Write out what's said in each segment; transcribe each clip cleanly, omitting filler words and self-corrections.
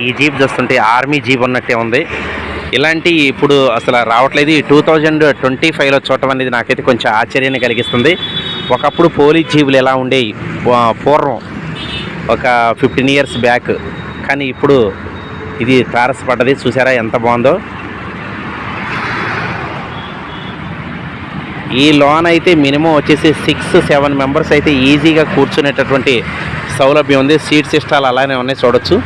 ఈ జీప్ చూస్తుంటే army jeep ఉన్నట్టే ఉంది. ఇలాంటి ఇప్పుడు అసలు రావట్లేదు. ఈ 2025లో చూడటం అనేది నాకైతే కొంచెం ఆశ్చర్యాన్ని కలిగిస్తుంది. ఒకప్పుడు పోలీస్ జీపులు ఎలా ఉండేవి పూర్వం ఒక 15 ఇయర్స్ బ్యాక్, కానీ ఇప్పుడు ఇది తారసపడ్డది. చూసారా ఎంత బాగుందో. ఈ లోన్ అయితే మినిమం వచ్చేసి 6-7 మెంబర్స్ అయితే ఈజీగా కూర్చునేటటువంటి సౌలభ్యం ఉంది. సీట్ సిస్టాలు అలానే ఉన్నాయి, చూడొచ్చు.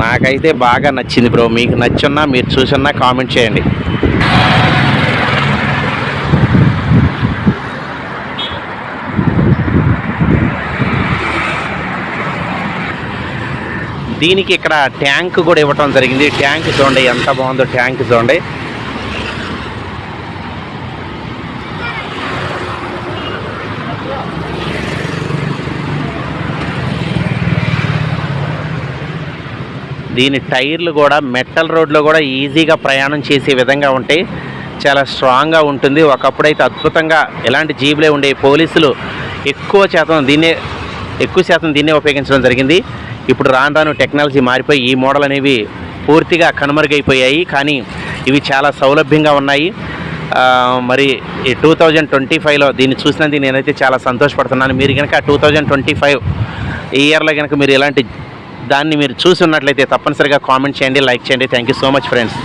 నాకైతే బాగా నచ్చింది బ్రో. మీకు నచ్చున్నా మీరు చూసున్నా కామెంట్ చేయండి. దీనికి ఇక్కడ ట్యాంక్ కూడా ఇవ్వటం జరిగింది. ట్యాంక్ చూడండి ఎంత బాగుందో. ట్యాంక్ చూడండి. దీని టైర్లు కూడా మెటల్ రోడ్లో కూడా ఈజీగా ప్రయాణం చేసే విధంగా ఉంటాయి. చాలా స్ట్రాంగ్గా ఉంటుంది. ఒకప్పుడైతే అద్భుతంగా ఎలాంటి జీబులే ఉండే. పోలీసులు ఎక్కువ శాతం దీన్నే ఉపయోగించడం జరిగింది. ఇప్పుడు రాను రాను టెక్నాలజీ మారిపోయి ఈ మోడల్ అనేవి పూర్తిగా కనుమరుగైపోయాయి. కానీ ఇవి చాలా సౌలభ్యంగా ఉన్నాయి. మరి ఈ 2025లో దీన్ని చూసినందుకు నేనైతే చాలా సంతోషపడుతున్నాను. మీరు కనుక 2025 ఇయర్లో కనుక మీరు ఇలాంటి దాన్ని మీరు చూసి ఉన్నట్లయితే తప్పనిసరిగా కామెంట్ చేయండి, లైక్ చేయండి. Thank you so much friends.